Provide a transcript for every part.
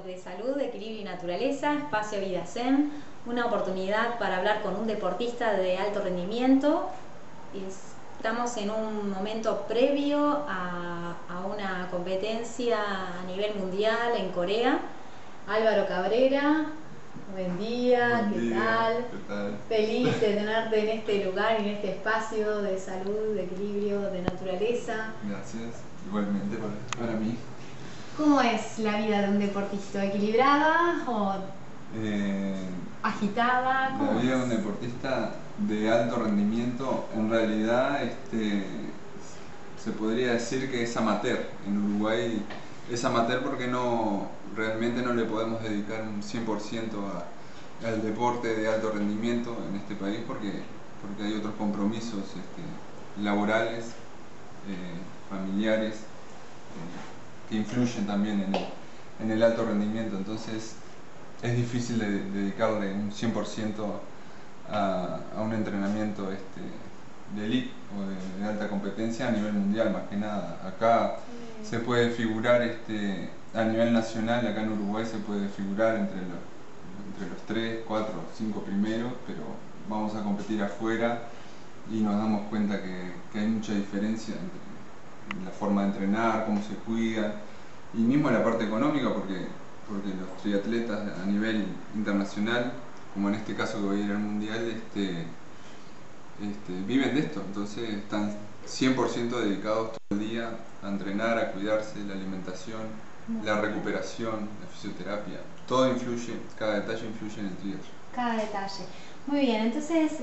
de salud, equilibrio y naturaleza, Espacio Vida Zen, una oportunidad para hablar con un deportista de alto rendimiento. Estamos en un momento previo a una competencia a nivel mundial en Corea. Álvaro Cabrera, buen día, ¿qué tal? ¿Qué tal? Feliz de tenerte en este lugar, en este espacio de salud, de equilibrio, de naturaleza. Gracias, igualmente para mí. ¿Cómo es la vida de un deportista? ¿Equilibrada o agitada? La vida de un deportista de alto rendimiento, en realidad se podría decir que es amateur. En Uruguay es amateur porque realmente no le podemos dedicar un 100% al deporte de alto rendimiento en este país porque hay otros compromisos laborales, familiares, que influyen también en el alto rendimiento. Entonces es difícil dedicarle un 100% a un entrenamiento de elite o de alta competencia a nivel mundial, más que nada. Acá se puede figurar a nivel nacional, acá en Uruguay se puede figurar entre los 3, 4, 5 primeros, pero vamos a competir afuera y nos damos cuenta que hay mucha diferencia entre la forma de entrenar, cómo se cuida y mismo la parte económica, porque los triatletas a nivel internacional, como en este caso que voy a ir al mundial, viven de esto, entonces están 100% dedicados todo el día a entrenar, a cuidarse, la alimentación, la recuperación, la fisioterapia, todo influye, cada detalle influye en el triatlo. Cada detalle. Muy bien, entonces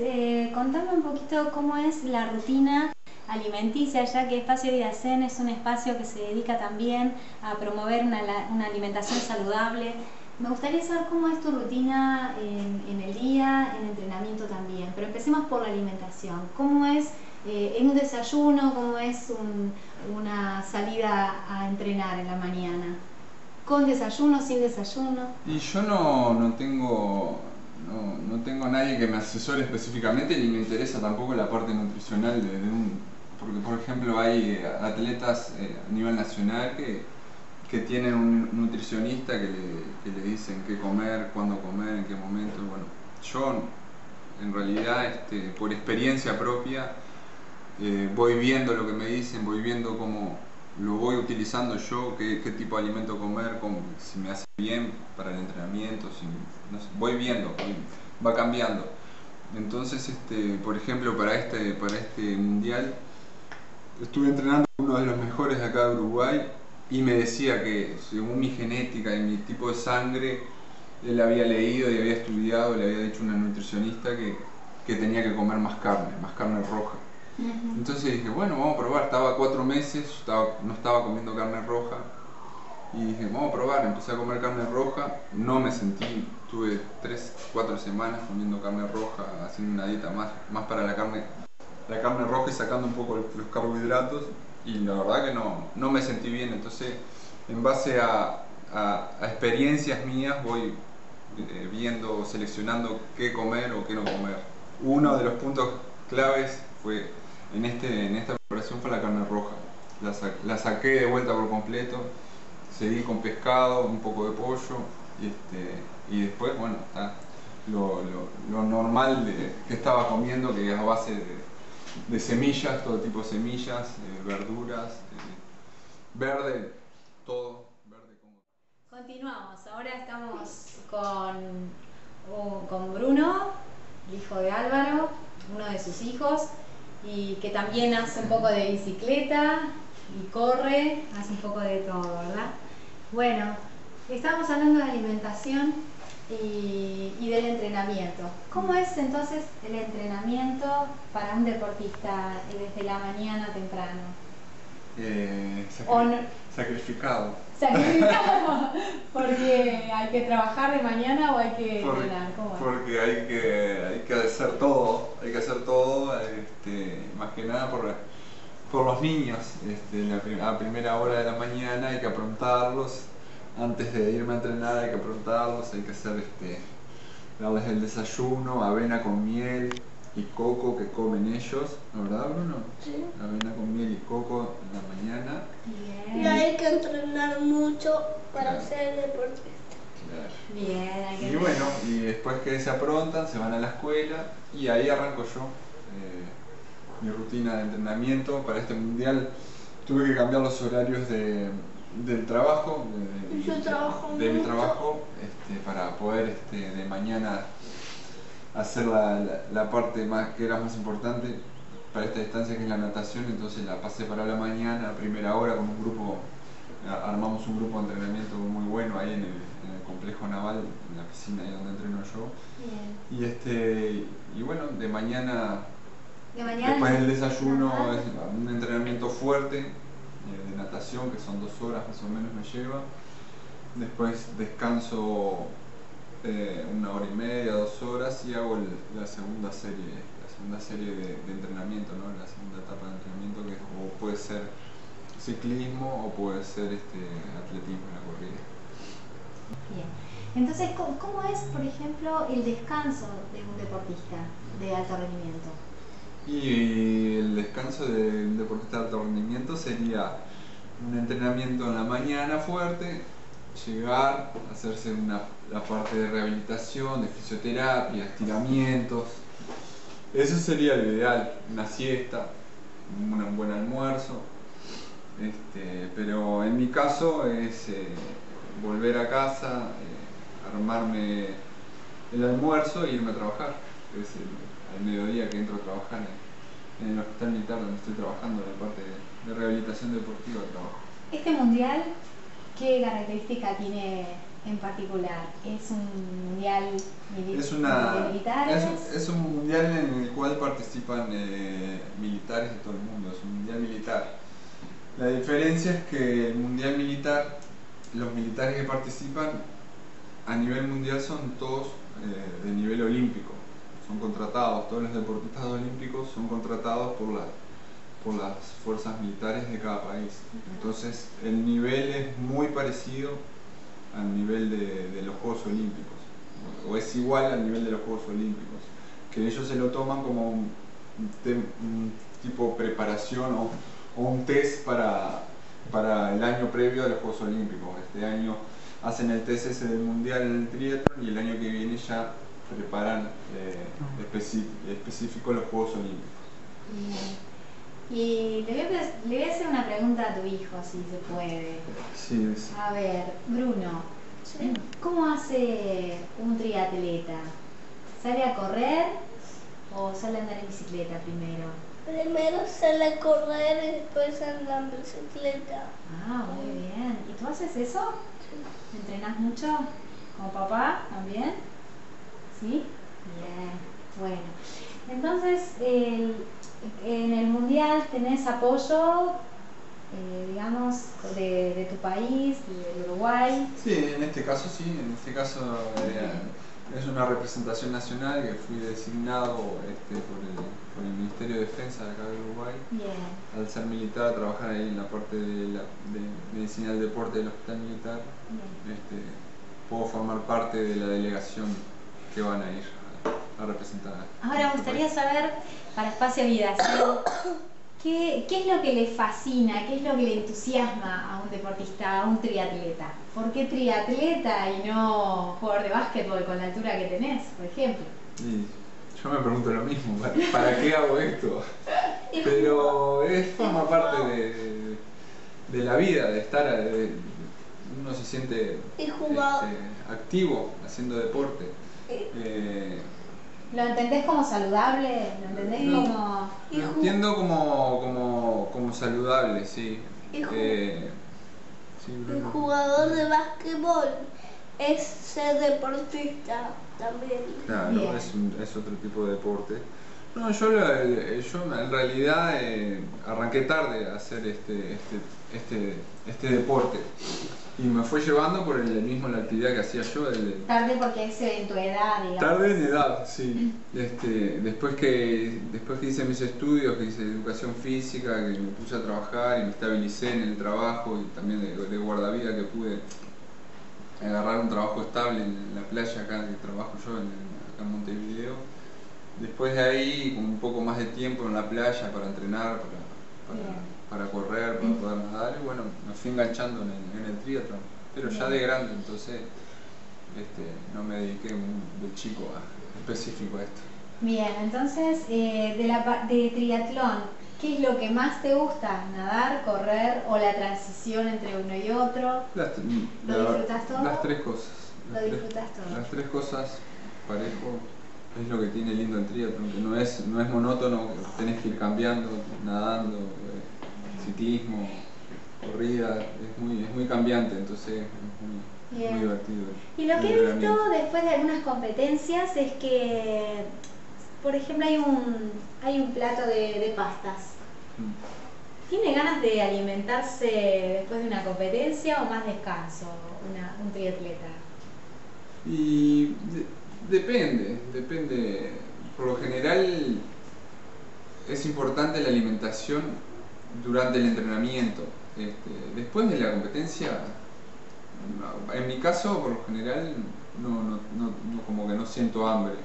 contame un poquito cómo es la rutina alimenticia, ya que Espacio Vida Zen es un espacio que se dedica también a promover una alimentación saludable. Me gustaría saber cómo es tu rutina en el día, en entrenamiento también, pero empecemos por la alimentación. ¿Cómo es en un desayuno, cómo es una salida a entrenar en la mañana? ¿Con desayuno, sin desayuno? Y yo no tengo nadie que me asesore específicamente, ni me interesa tampoco la parte nutricional porque por ejemplo hay atletas a nivel nacional que tienen un nutricionista que le dicen qué comer, cuándo comer, en qué momento. Bueno, yo en realidad por experiencia propia voy viendo lo que me dicen, voy viendo cómo lo voy utilizando yo, qué tipo de alimento comer, si me hace bien para el entrenamiento, no sé, voy viendo, va cambiando. Entonces, por ejemplo, para este mundial estuve entrenando con uno de los mejores de acá de Uruguay y me decía que según mi genética y mi tipo de sangre, él había leído y había estudiado, le había dicho una nutricionista que tenía que comer más carne roja. Entonces dije, bueno, vamos a probar. Estaba 4 meses, no estaba comiendo carne roja y dije, vamos a probar. Empecé a comer carne roja, no me sentí, tuve 3, 4 semanas comiendo carne roja, haciendo una dieta más para la carne roja y sacando un poco los carbohidratos, y la verdad que no me sentí bien. Entonces, en base a experiencias mías voy viendo, seleccionando qué comer o qué no comer. Uno de los puntos claves fue en esta preparación fue la carne roja. La saqué de vuelta por completo, seguí con pescado, un poco de pollo y después, bueno, está lo normal que estaba comiendo, que es a base de semillas, todo tipo de semillas, verduras, verde, todo verde como. Continuamos, ahora estamos con Bruno, el hijo de Álvaro, uno de sus hijos, y que también hace un poco de bicicleta y corre, hace un poco de todo, ¿verdad? Bueno, estábamos hablando de alimentación y del entrenamiento. ¿Cómo es entonces el entrenamiento para un deportista desde la mañana temprano? Sacrificado. Sacrificado, porque hay que trabajar de mañana o hay que entrenar. ¿Cómo es? Porque hay que hacer todo, más que nada por los niños. A primera hora de la mañana hay que aprontarlos, antes de irme a entrenar hay que aprontarlos, hay que hacer darles el desayuno, avena con miel y coco que comen ellos, ¿no, verdad, Bruno? Sí. Avena con miel y coco en la mañana. Bien. Y hay que entrenar mucho para Claro. ser deportista. Bien, hay que Y bueno, y después que se aprontan, se van a la escuela y ahí arranco yo mi rutina de entrenamiento. Para este mundial tuve que cambiar los horarios del trabajo, de mi trabajo, para poder de mañana hacer la parte más que era más importante para esta distancia, que es la natación. Entonces la pasé para la mañana a primera hora con un grupo. Armamos un grupo de entrenamiento muy bueno ahí en el complejo naval, en la piscina ahí donde entreno yo. Bien. Y bueno, de mañana mañana después del desayuno es un entrenamiento fuerte de natación, que son 2 horas más o menos me lleva. Después descanso 1 hora y media, 2 horas, y hago la segunda serie de entrenamiento, ¿no? La segunda etapa de entrenamiento, que puede ser ciclismo o puede ser atletismo, la corrida. Bien. Entonces, ¿cómo es, por ejemplo, el descanso de un deportista de alto rendimiento? Y el descanso de un deportista de alto rendimiento sería un entrenamiento en la mañana fuerte, llegar, hacerse la parte de rehabilitación, de fisioterapia, estiramientos. Eso sería lo ideal, una siesta, un buen almuerzo. Pero en mi caso es volver a casa, armarme el almuerzo e irme a trabajar. Es al mediodía que entro a trabajar en el hospital militar donde estoy trabajando, en la parte de rehabilitación deportiva de trabajo. Este mundial, ¿qué característica tiene en particular? ¿Es un mundial de militares? Es un mundial en el cual participan militares de todo el mundo, es un mundial militar. La diferencia es que el mundial militar, los militares que participan a nivel mundial son todos de nivel olímpico, son contratados, todos los deportistas olímpicos son contratados por las fuerzas militares de cada país. Entonces el nivel es muy parecido al nivel de los Juegos Olímpicos, o es igual al nivel de los Juegos Olímpicos, que ellos se lo toman como un tipo preparación o un test para el año previo a los Juegos Olímpicos. Este año hacen el test ese del mundial en el triatlón, y el año que viene ya preparan específico los Juegos Olímpicos. Y le voy a hacer una pregunta a tu hijo, si se puede. Sí, A ver, Bruno, Sí. ¿cómo hace un triatleta? ¿Sale a correr o sale a andar en bicicleta primero? Primero sale a correr y después anda en bicicleta. Ah, muy bien. ¿Y tú haces eso? ¿Entrenas mucho? ¿Como papá también? ¿Sí? Bien, bueno. Entonces, en el mundial tenés apoyo, digamos, de tu país, del Uruguay. Sí, en este caso sí, en este caso es una representación nacional que fui designado por el Ministerio de Defensa de acá de Uruguay. Bien. Al ser militar, trabajar ahí en la parte de medicina del deporte del hospital militar, puedo formar parte de la delegación que van a ir a representar. Ahora me gustaría saber, para Espacio Vida, ¿qué es lo que le fascina, qué es lo que le entusiasma a un deportista, a un triatleta? ¿Por qué triatleta y no jugador de básquetbol con la altura que tenés, por ejemplo? Y yo me pregunto lo mismo, ¿para qué hago esto? Pero forma parte de la vida, de estar, uno se siente activo haciendo deporte. ¿Lo entendés como saludable? ¿Lo entendés como...? Lo entiendo como saludable, sí. El jugador de básquetbol es ser deportista también. Claro, es otro tipo de deporte. No, yo en realidad arranqué tarde a hacer este deporte, y me fue llevando por la actividad que hacía yo. Tarde porque es en tu edad, digamos. Tarde en edad, sí. Después que hice mis estudios, que hice educación física, que me puse a trabajar y me estabilicé en el trabajo, y también de guardavida, que pude agarrar un trabajo estable en la playa acá que trabajo yo, acá en Montevideo. Después de ahí, con un poco más de tiempo en la playa para entrenar, para correr, para poder nadar, y bueno, me fui enganchando en el triatlón, pero ya de grande. Entonces no me dediqué de chico específico a esto. Bien, entonces de triatlón, ¿qué es lo que más te gusta? ¿Nadar, correr o la transición entre uno y otro? ¿Lo disfrutas todo? Las tres cosas. ¿Lo disfrutas todo? Las tres cosas parejo. Es lo que tiene lindo el triatlón, que no es monótono, tenés que ir cambiando, nadando, ciclismo, corrida, es muy cambiante, entonces es muy divertido. Y lo que he visto después de algunas competencias es que, por ejemplo, hay un plato de pastas. ¿Tiene ganas de alimentarse después de una competencia o más descanso un triatleta? Y depende. Por lo general es importante la alimentación durante el entrenamiento. Después de la competencia, en mi caso, por lo general, como que no siento hambre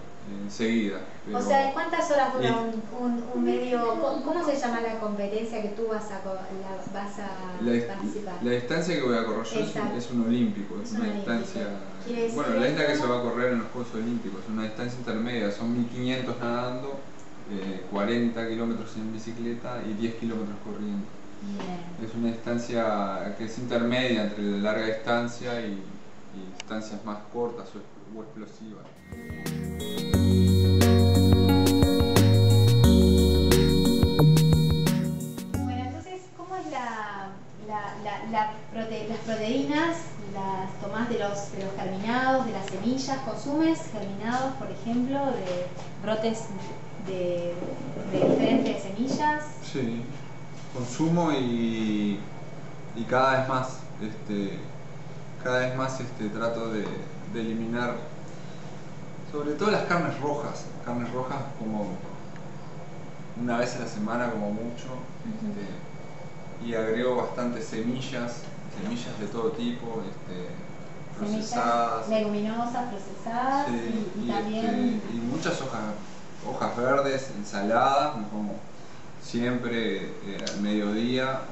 enseguida. Pero o sea, ¿cuántas horas dura un medio? ¿Cómo se llama la competencia que tú vas a participar? La distancia que voy a correr yo es un olímpico, es una distancia. Bueno, la isla que se va a correr en los Juegos Olímpicos, es una distancia intermedia, son 1500 nadando, 40 kilómetros en bicicleta y 10 kilómetros corriendo. Bien. Es una distancia que es intermedia entre la larga distancia y distancias más cortas o explosivas. Bueno, entonces, ¿cómo es las proteínas? ¿Las tomás de los germinados, de las semillas? ¿Consumes germinados, por ejemplo, de brotes de diferentes semillas? Sí, consumo y cada vez más, trato de eliminar sobre todo las carnes rojas como una vez a la semana como mucho, y agrego bastantes semillas de todo tipo, procesadas, leguminosas, procesadas, sí, y también y muchas hojas verdes, ensaladas, me como siempre al mediodía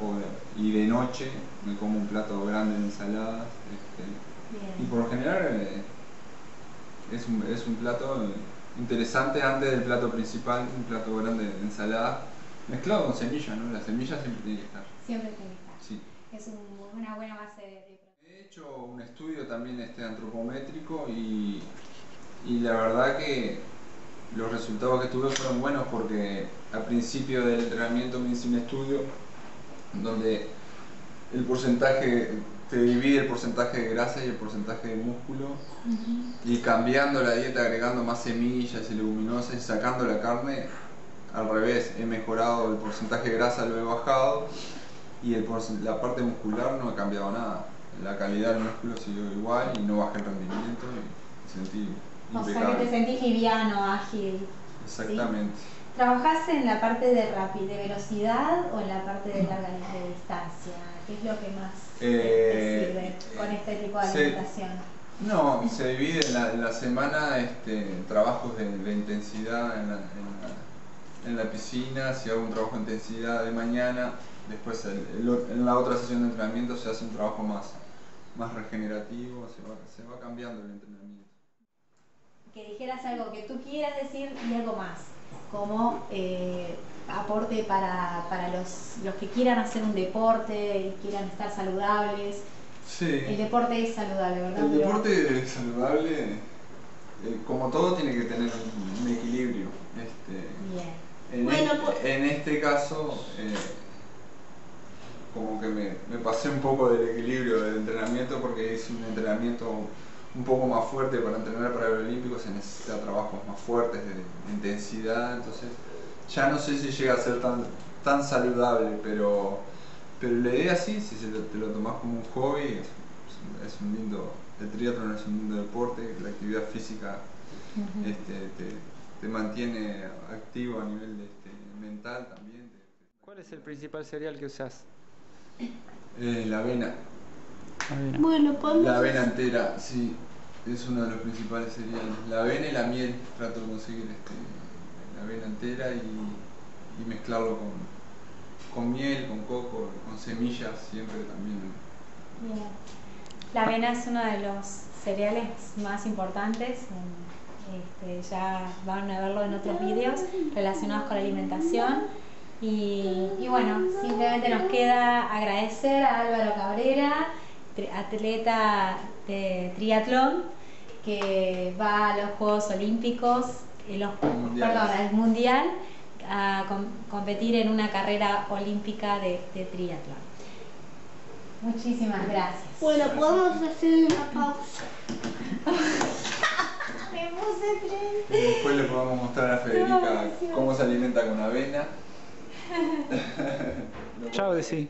y de noche me como un plato grande de ensaladas, y por lo general es un plato interesante antes del plato principal, un plato grande de ensalada mezclado con semillas, ¿no? Las semillas siempre tienen que estar. Siempre tienen que estar. Sí. Es una buena base de proteína. He hecho un estudio también antropométrico y la verdad que los resultados que tuve fueron buenos porque al principio del entrenamiento me hice un estudio donde el porcentaje te divide el porcentaje de grasa y el porcentaje de músculo, y cambiando la dieta, agregando más semillas y leguminosas y sacando la carne, al revés, he mejorado el porcentaje de grasa, lo he bajado, y la parte muscular no he cambiado nada. La calidad del músculo siguió igual y no bajé el rendimiento y me sentí impecable. O sea que te sentís liviano, ágil. Exactamente. ¿Sí? ¿Trabajás en la parte de velocidad o en la parte de larga distancia? ¿Qué es lo que más te sirve con este tipo de alimentación? No, se divide en la semana trabajos de intensidad en la piscina. Si hago un trabajo de intensidad de mañana, después en la otra sesión de entrenamiento se hace un trabajo más regenerativo, se va cambiando el entrenamiento. Que dijeras algo que tú quieras decir y algo más, como aporte para los que quieran hacer un deporte y quieran estar saludables. Sí. El deporte es saludable, ¿verdad? El deporte es saludable, como todo tiene que tener un equilibrio. Bien. En este caso, como que me pasé un poco del equilibrio del entrenamiento porque hice un entrenamiento un poco más fuerte. Para entrenar para el Olímpico se necesita trabajos más fuertes de intensidad, entonces ya no sé si llega a ser tan saludable, pero la idea sí, si te lo tomás como un hobby, es un lindo, el triatlón es un lindo deporte, la actividad física te mantiene activo a nivel mental también. ¿Cuál es el principal cereal que usás? La avena. Bueno, La avena entera, sí, es uno de los principales cereales. La avena y la miel, trato de conseguir la avena entera y mezclarlo con miel, con coco, con semillas siempre también. Bien. La avena es uno de los cereales más importantes. Ya van a verlo en otros vídeos relacionados con la alimentación. Y bueno, simplemente nos queda agradecer a Álvaro Cabrera, atleta de triatlón, que va a los Juegos Olímpicos, al Mundial, a competir en una carrera olímpica de triatlón. Muchísimas gracias. Bueno, podemos hacer una pausa. Me puse triste. Después le podemos mostrar a Federica cómo se alimenta con avena. Chao, decí.